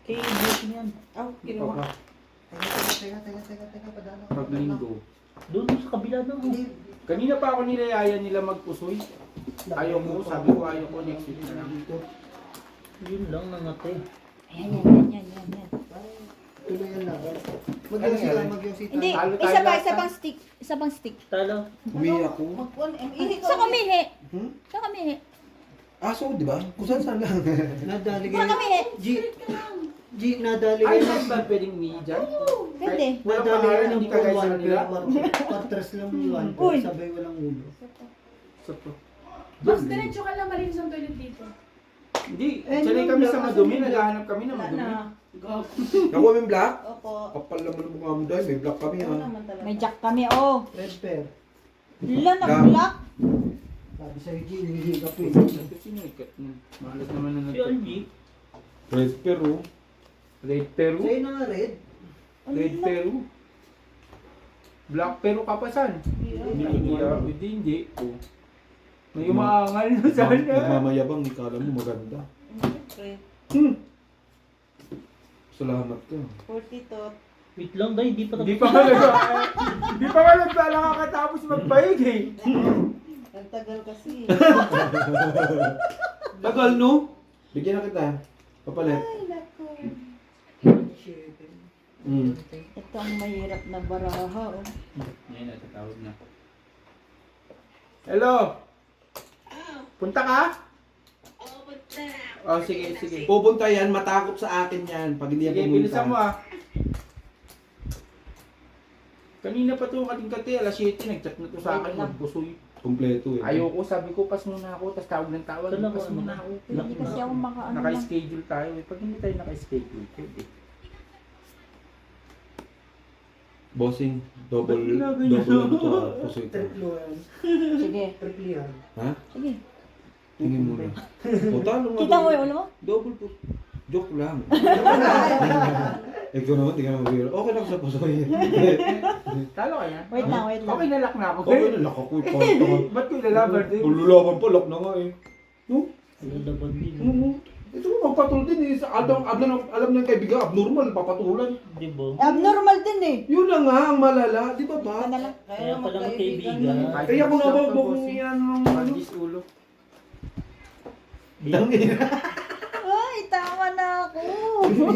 Kay Bush niyan. Oh, kinuha. Teka, padala. Pag linggo. Doon sa kabila na. Hindi. Kanina pa ako nilayaya nila magpusoy. Ayaw ko, sabi ko ayaw ko next week na lang. Yun lang nangatay. Ayan, yan. Tuloy lang. Mag-yung sila, mag-yung sita. Hindi, Talo tayo isa pa, lahat, isa ha? pang stick. Isa pang stick. Talo. Umiyak ako. Sa kamihi. Hmm? Sa kamihi. Aso, di ba? Kung saan lang. Nadali Sa kayo. kamihi. G, nadali Ay, kayo. saan ba pwedeng ni dyan? Pwede. Walang Nadali pangalan, kayo hindi ng ka guys sa 1 kanila. Patras lang yung 1 Uy. sabay walang ulo. So, to. Mas diretso ka lang malinis ang toilet dito. Hindi, Eh, sanay yung kami black sa kasi madumi, yung naghahanap kami ng Wala madumi. na. Go. Nakuha mo yung black? Opo. Kapal naman ang mukha mo dahil. May black kami Ano ha. naman talaga? May jack kami, oh. Red pair. Lila na black. Sabi sa G, nililiga po eh. Ito sino ikat niya? Mahalat naman na Si Algie. Red Peru. Red Peru? Sa'yo na nga red. Red Peru? Black pero kapasan. Hindi. Oh. May umaangal na sana. Nagmamayabang, ikala mo maganda. Siyempre. Salamat ka. 42. Wait lang, day, di pa Hindi pa nga nakakatapos magbayig eh. Ang tagal kasi. Tagal, no? Bigyan na kita. Papalit. Ay, naku. Mm. Ito ang mahirap na baraha, oh. Ngayon natatawag na. Hello? Punta ka? Oo, punta. Oh, sige. Pupunta yan, matakot sa akin yan. Pag hindi yan Sige, pumunta. bilisan mo ah. Kanina pa to kating-kati, alas 7, nag-chat na to sa akin, magbusoy. Kompleto eh. Ayoko, sabi ko, pas muna ako, tapos tawag ng tawag, Ito lang, pas muna ako. Hindi kasi ako makaano lang. Naka-schedule tayo eh. Pag hindi tayo naka-schedule, pwede. Bossing, double Ba't ginagawa niyo? ano to ah, puso ito. Tripluan. Sige. Triplian. Ha? Sige. Tingin mo na. O, talo nga. Kita mo yung ulo mo? Double po. Joke lang. Ikaw naman, tingnan mo. Okay lang sa puso yan. Talo ka na? Wait lang. Okay, nalak na ako. Okay na, laka ko. Ba't ko ilalaban din? Lulaban pa, lock na nga eh. No? Lalaban din. Ito mo, magpatul din eh. Alam ng kaibigan, abnormal, papatulan. Di ba? Abnormal din eh. Yun na nga, ang malala. Di ba ba? Ano lang? Kaya pala magkaibigan. Kaya ko na ba kung yan ng ano? Pandis ulo. Ay, tama na ako.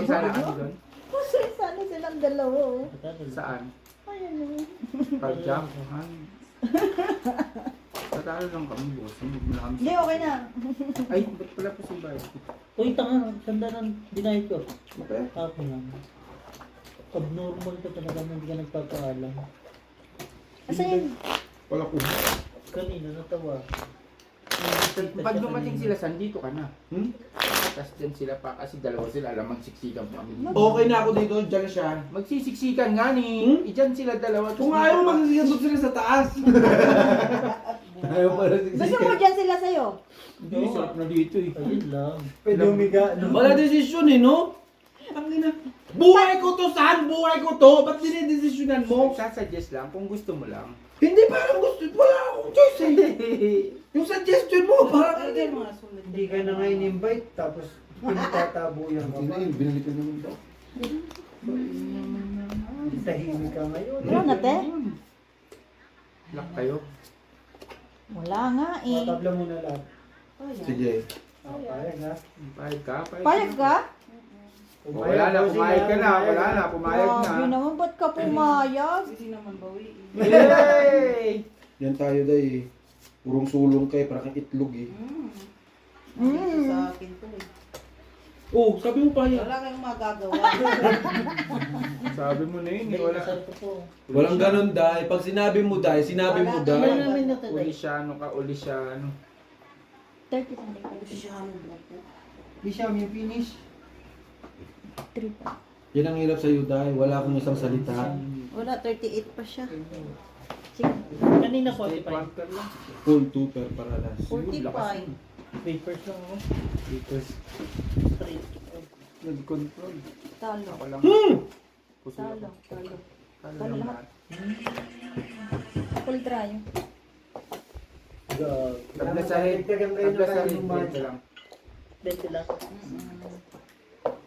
Sana kasi doon. Masaya sana silang dalawa, oh. Saan? Ayan, oh. Pagjakuhan. Tatalo lang kami, boss. Huwag mo na kami. Hindi, okay na. Ay, ba't pala po si Bayo? Uy, tanga, tanda ng dinahit ko. Okay. Ako lang. Abnormal ka talaga nang hindi ka nagpapaalam. Asa yan? Wala ko. Kanina natawa. Pag dumating sila, sandito ka na. Hmm? Tapos dyan sila pa, kasi dalawa sila, alam magsiksikan po kami. Okay na ako dito, dyan siya. Magsisiksikan nga ni. Diyan sila dalawa. Kung ayaw mo magsisikan, doon sila sa taas. Ayaw pala Gusto mo dyan sila sa'yo? Hindi, sarap na dito eh. Ayun lang. Pwede umiga, no? Wala desisyon eh, no? Ang ina. Buhay ko to, San! Buhay ko to! Ba't dinidesisyonan mo? Sasuggest lang, kung gusto mo lang. Hindi parang gusto. Wala akong choice eh. Yung suggestion mo, parang Hindi ka na nga in-invite, tapos pinagtatabuyan ka pa. Binalik na naman daw. Tahimik ka ngayon. Wala na, te? Lock kayo. Wala nga eh. Matabla mo na lang. Sige. Payag ha? Pahig ka, Payag ka? Wala na, pumayag ka na. Wala na, pumayag na. Grabe naman, ba't ka pumayag? Yay! Yan tayo day. Purong sulong kayo, parang kang itlog eh. Mm. Oh, sabi mo pa yan. Wala kayong magagawa. Sabi mo na yun, wala. Walang ganun day. Pag sinabi mo day, sinabi mo day. Ulisyano ka, ulisyano. 30 pa rin. Bisham, yung finish. 3 pa. Yan ang hirap sa'yo day. Wala akong isang salita. Wala, 38 pa siya. Sige, Kanina Straight 45. bunker lang. Full two per paralas. 45. Papers lang ako. Because Straight. nag-control. Talo. Ako lang. Puso Talo. ako. Talo. Talo Talo lang lahat. lahat. Full try. Tabla sa head. Tabla sa head. Dito lang. 20 lang.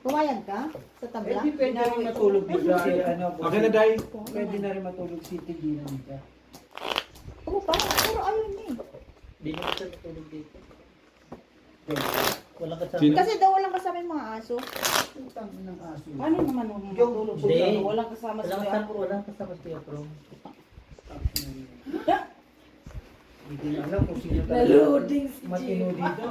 Pumayag ka? Sa tabla? Pwede rin matulog dito si ano. Okay na day. Pwede na rin matulog si Tigina nito. Oo pa, pero ayun eh. Hindi naman siya natulog dito. Walang kasama. Sino? Kasi daw walang kasama yung mga aso. Utang ng aso. Ano naman kung matulog Hindi. siya? Walang kasama Walang siya. kasama, walang kasama siya, bro. Hindi na alam kung sino talaga matino dito.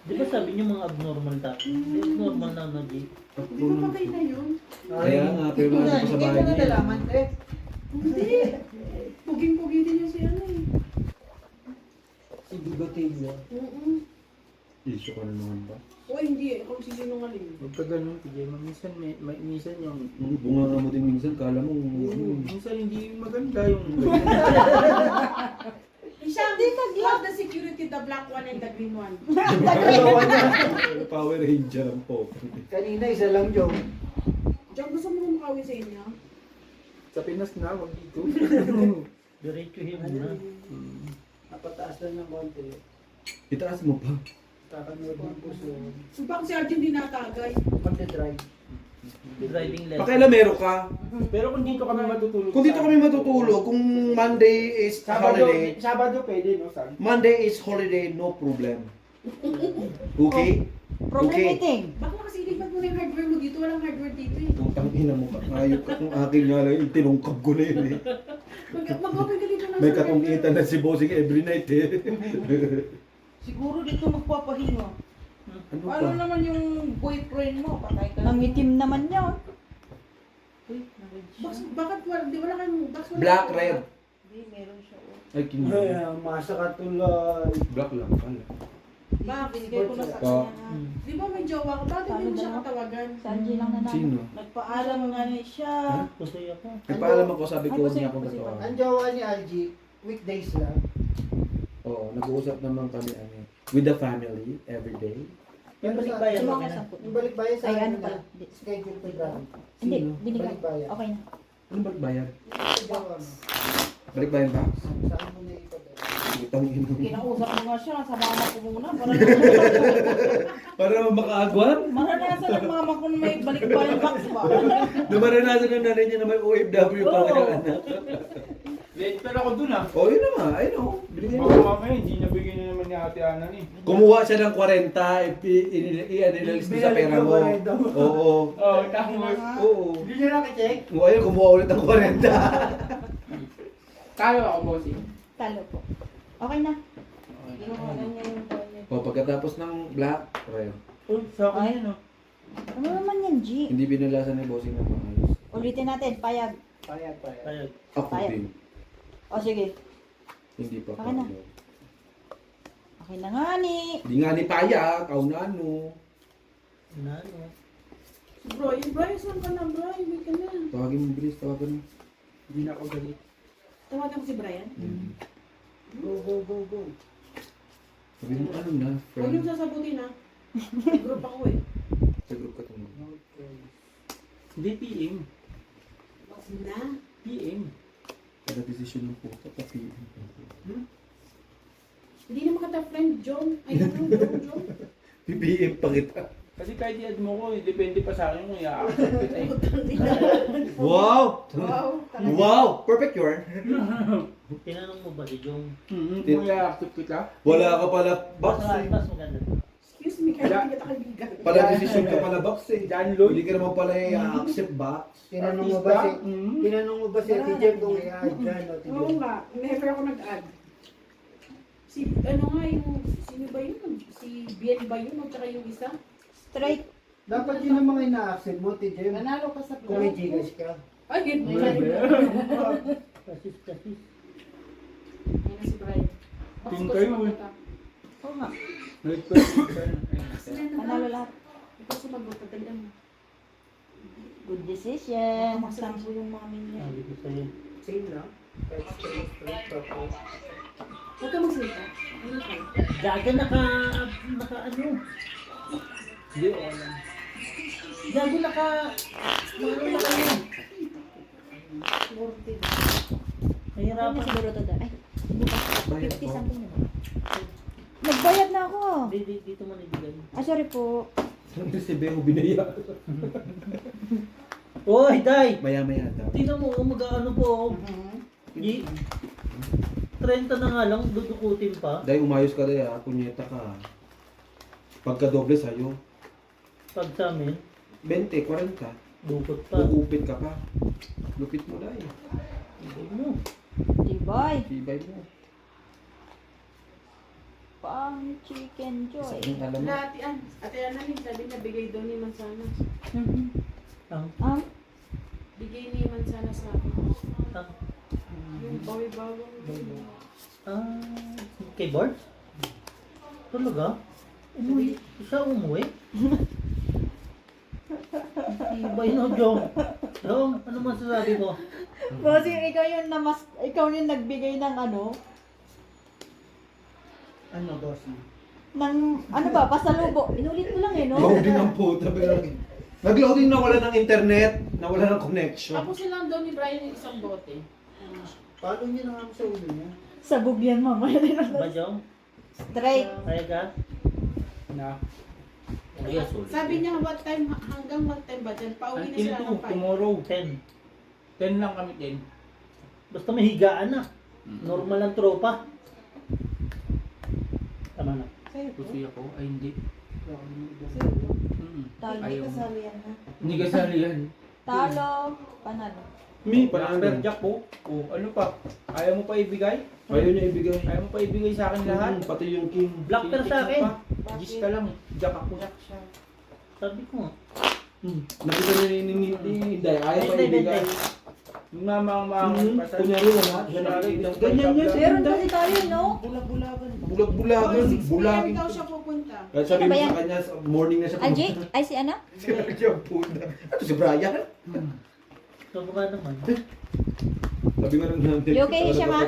Di ba sabi niyo mga abnormal tayo? Hindi normal na na, G. Di ba patay na yun? Kaya nga, pero nasa pa sa bahay niya. eh. Hindi. Puging-pugi din yung si ano eh. Si Bigotillo. Issue ka na naman ba? O hindi, kung sisinungaling. Huwag ka ganun, PJ. Minsan, minsan yung... Bunga nga mo din minsan, kala mo. Minsan hindi maganda yung... Isang love the security, the black one and the green one. Power Ranger ang po. Kanina isa lang, Joe. Diyan gusto mo makawi sa inyo? Sa Pinas na, wag dito. Diretsuhin mo na. Napataas lang ng konti. Itaas mo pa. Kakanood ng puso. Bakit si Arjun di natagay? Magdadrive. Driving lesson. Pakailamero ka. Pero kung dito kami matutulog. Kung dito kami matutulog, kung Monday is holiday, Sabado pwede, no, San? Monday is holiday, no problem. Okay? Problemating. Baka kasi ilipat mo na yung hardware mo dito. Walang hardware dito eh. Putang ina mo ka. Ayok ka kung akin nga lang yung tinungkab ko na yun eh. Mag-open ka dito na May sa katungitan na si Bossing every night eh. Siguro dito magpapahinga. Ano Ano pa? naman yung boyfriend mo? Patay ka. Nangitim naman yun. Bakit wala, di wala kayong, bakit wala Black, kayong- red. Hindi, meron siya. Ay, Ay, kinuha. masa ka tuloy. Black lang pala. Bakit? Binigay ko na sa Pa. kanya. Di ba may jowa ka? Bakit hindi mo siya katawagan? Sa Angie lang na namin. Sino? Nagpaalam nga niya siya. Tusoy ako. Nagpaalam ako, sabi ko, Ay, hindi ako kasi- totoo. Ang jowa ni Algie, weekdays lang. Oo, nag-uusap naman kami ano, with the family every day. Yung balikbayan Sino mo ako na. sa Yung balikbayan sa Ay, akin ano na, pala? Di- schedule to ground. Hindi, Sino? binigay. Balikbayan. Okay na. Ano magbayad? Sa jowa mo. Balik ba yung tax? Saan mo na ipadala? Utang ino. Kinausap mo nga siya. Sa mama ko muna. Para naman makaagwan? Maranasan ng mama ko na may balikbayan box ba? Namaranasan ng nanay niya na may OFW pa Oo. kaya anak. Late pala ako dun, ah. Oh, yun naman. I know. Binigay Baka mo. mamaya, hindi nabigyan na naman ni Ate Ana ni. Kumuha siya ng 40, inilalis mo sa pera mo. Oo. Oo, tapos. Oo. Hindi niya nakicheck? O ayun, kumuha ulit ng 40. Kaya ako, bossing. Talo po. Okay na. Ginawalan niya yung toilet. O, pagkatapos ng black, red. Uy, sa akin yun, oh. Ano naman yan, G? Hindi binalasan ni bossing ng maayos. Ulitin natin, payag. Payag. Ayun. Ako Tayo. din. O sige. Hindi pa Okay na. Pablo. Okay na nga ni. Hindi nga ni Paya, kaunano. Na, ano. Bro, yung Brian, saan ka na, Brian? Wait ka na. Tawagin mo, bilis, tawagan mo. Hindi na ako galit. Tawagan mo si Brian. Go, go, go, go. Sabi mo, ano na, Huwag yung friend. sasabutin ha. May group ako eh. Sa group ka tumulong. Hindi, PM. Na? PM. Kada desisyon ng puto, pati. Hindi naman kita friend, John. Ay, ano, John? PPM pa kita. Kasi kahit i-add mo ko, depende pa sa akin kung i-accept kita eh. Wow! Wow. Wow! Perfect yarn. Tinanong mo ba si Jong? Kung i-accept kita. Wala ka pala box eh. Mas maganda. Excuse me, kaya hindi kita kaibigan. Pala desisyon ka pala box eh. John Lloyd. Hindi ka naman pala i-accept box. Tinanong mo ba si... Mm. Tinanong mo ba si Ate Jem kung i-add ka, no? Ate Oo Jem? nga, never ako nag-add. Si, ano nga yung, sino ba yun? Si Bien ba yun? O tsaka yung isa? Straight. Dapat yun ang mga ina-accept mo, Ate Jem. Nanalo ka sa Kung may Gcash ka. Ay, yun. May Yan Kasis. na si Brian. Bakit Tingin ko kayo, sumagot eh. ah? Oo nga. Sila na Panalo ba? lahat. Ikaw sumagot, taganda mo. Good decision. Masampo yung mami niya. Sabi ko sa'yo. Same lang. Kahit straight, tapos. Huwag ka magsalita. Ano ka? Gaga naka ano. Hindi, wala. Gago naka ano. Morted. Ano Mahirapan. na siguro to Ay, hindi pa. Bayad 50 po. something na ba? Nagbayad na ako. Dito man ibigay. Ah, sorry po. Ano si Beo binaya? Oy, Day! Maya-maya daw. Tingnan mo, mag-ano po. Di, 30 na nga lang, dudukutin pa. Dahil umayos ka dahil ha, punyeta ka. Pagka doble sa'yo, Pag sa amin, 20, 40. dukot pa. Gugupit ka pa. Lupit mo dahil. Hindi mo. Tibay. Tibay mo. Pang chicken joy. Sabi alam mo. Ate Ana sabi na bigay daw ni Mansanas. Ang, Bigay ni Mansanas sa akin. ang, Yung bawi-bawang. keyboard? Talaga? Umuwi. Siya umuwi? Ibay na, Jong. Jong, ano masasabi mo? Kasi ikaw yung nagbigay ng ano, Ano, boss? ng, ano ba, pasalubo. Inulit ko lang eh, no? Ikaw din ang puta. Biglang Nag-loading na wala ng internet, na wala ng connection. Tapos silang daw ni Brian yung isang bote. Paano niya na ako sa ulo niya? Sabog yan mamaya din ako. Ba, Jong? Straight. Kaya ka? Na. Yes, ulit. Sabi niya, what time, hanggang what time ba dyan? Pauwi na Until sila 2, ng 5. tomorrow. 10. 10 lang kami, 10. Basta may higaan na. Normal ang tropa. Tama na. Gusto ako, ay hindi. Talo. Ayaw. Kasali yan ha. Hindi kasali yan. Talo. Panalo. Mi, Black panalo. Jack po. Oh, ano pa? Ayaw mo pa ibigay? Ayaw niya ibigay. Ayaw mo pa ibigay sa akin lahat? Pati yung king. Black Pearl sa akin. Gis ka lang. Jack ako. Sabi ko nga. Nakita niya ni Day. Ayaw pa Bentay, ibigay. bentay. Yung mamang-mamang pa sa... Kunyari wala. Ganyan yan. Meron kasi tayo, no? Bulag-bulagan. Bulag-bulagan. 6 p.m. Bulagin. daw siya pupunta. Kaya sabi Sino mo ba yan? sa kanya, morning na siya Ay, Jay? Ay, si ano? Si Brian punta. Ito si Brian. So, baka naman. Sabi nga ng nanay. You okay, siya, ma?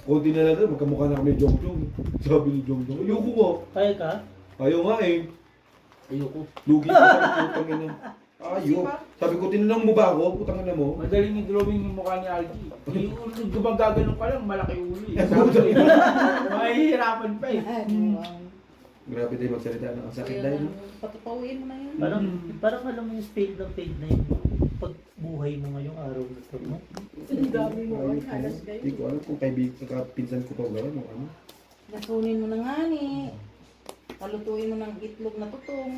Kunti na lang, magkamukha na kami ni Jongjong. Sabi ni Jongjong, ayoko nga. Kaya ka? Ayaw nga eh. Ayoko. Lugi ka sa putang ina. Ayaw. Sabi ko, tinanong mo ba ako? Putang ina mo. Madaling i-drawing yung mukha ni Algie. Yung ulo, gumagaganon ka lang, malaki ulo eh. Sabi ko, mahihirapan pa eh. Grabe tayo magsalita na. Ang sakit dahil. Patupauin mo na yun. Parang alam mo yung fade na yung pagbuhay mo ngayong araw na ito, no? Ang dami mo. Ayaw Ay, ko. halas kayo. Hindi ko alam kung pinsan ko pa gano'n o ano. Nasunin mo na nga ni. Palutuin mo ng itlog na tutong.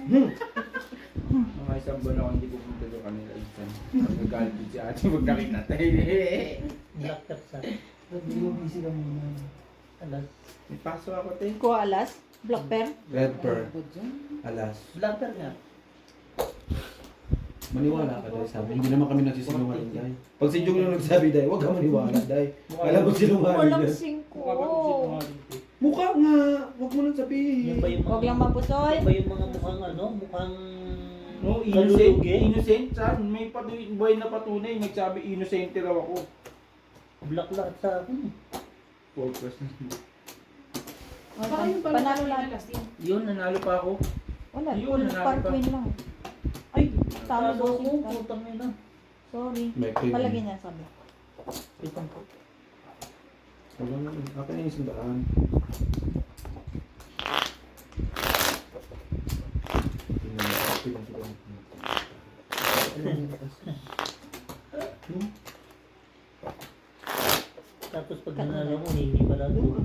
Mga isang buwan ako hindi pupunta doon kanila isang. Nagalit din si ate pag nakita tayo. Black cap sa akin. Busy ka muna. Alas. May paso ako tayo. Kuha alas. Black pear. Red pearl. Alas. Black cap nga. Maniwala ka dahil sabi. Hindi naman kami nagsisinungaling dahil. Pag si Jong yung nagsabi dahil, huwag ka maniwala dahil. Alam mo sinungaling Walang yan. singko. Mukha nga. Huwag mo nang sabihin. Yan ba yung Huwag mga, lang mapusoy. yan ba yung mga mukhang ano? Mukhang... No, innocent. kalulugi? Innocent. Saan? May buhay na patunay. Nagsabi innocent raw ako. Black lahat sa akin. Focus. Baka yung Panalo pala lahat. lasing. Yun, nanalo pa ako. Wala. Yun, Full nanalo part pa. win lang. Ay, tama Talo ko, bossing. putang ina. Sorry. May cream. Palagay niya sa black. Itong po. Wala na. Akin na yung sandaan. Tapos pag nanalo ko, hingi pala doon.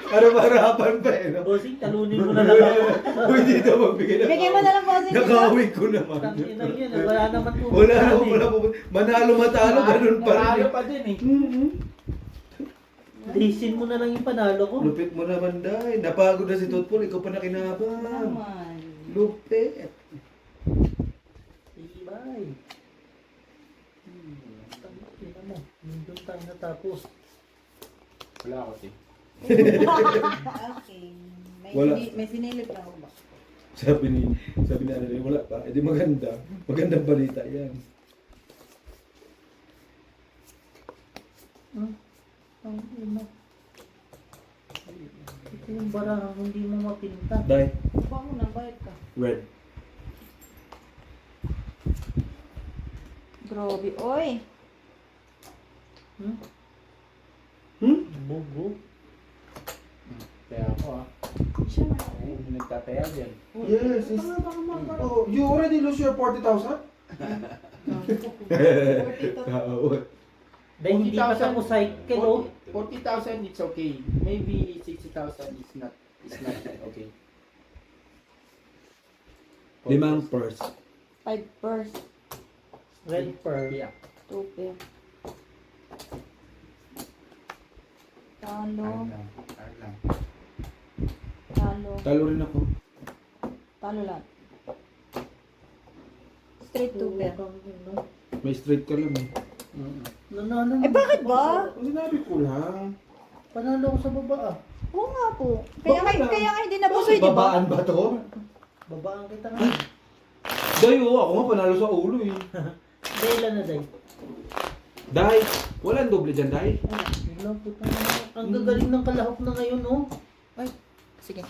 Ano ba harapan pa eh? No? Bossing, talunin mo na lang ako. Uy, dito magbigay na. Bigyan mo na lang bossing. Nakawin ko naman. Tangina yun, wala naman po. Wala naman pala po. Manalo matalo, ganun pa rin. Nanalo pa din eh. Lisin mo na lang yung panalo ko. Lupit mo naman dahil. Napagod na si Totpol, ikaw pa nakinabang. Naman. Lupit. Ibay. Tingnan mo, nandun tayo natapos. Wala ako eh. Okay. Wala. May sinilip lang ako ba? Sabi ni ano rin, wala pa. Eh di maganda. Magandang balita yan. Ang ina. Ito yung barang hindi mo mapinta. Dahil, Ba mo na, bayad ka. red. Grabe, oy. Bugo. Kaya ako ah. Hindi nagtataya dyan. Yes, it's... Oh, you already lose your 40,000? Dahil hindi pa sa cycle, oh. 40,000 it's okay. Maybe 60,000 is not okay. Limang purse. 5 purse. Red pearl. Yeah. 2 pair. Talo. Lang. Talo. Talo rin ako. Talo lahat. Straight 2 pair. May straight ka lang eh. Nanalo. Eh bakit ba? Sinabi ko lang. Panalo ko sa baba ah. Oo nga po. Kaya Bakit nga, na? kaya nga hindi napusoy, di ba? Babaan ba to? Babaan kita nga. Dayo, ako nga panalo sa ulo eh. Dahil na dahil. Dahil, walang doble dyan dahil. Wala, putang ina. Ang gagaling ng kalahok na ngayon, oh. Ay, sige.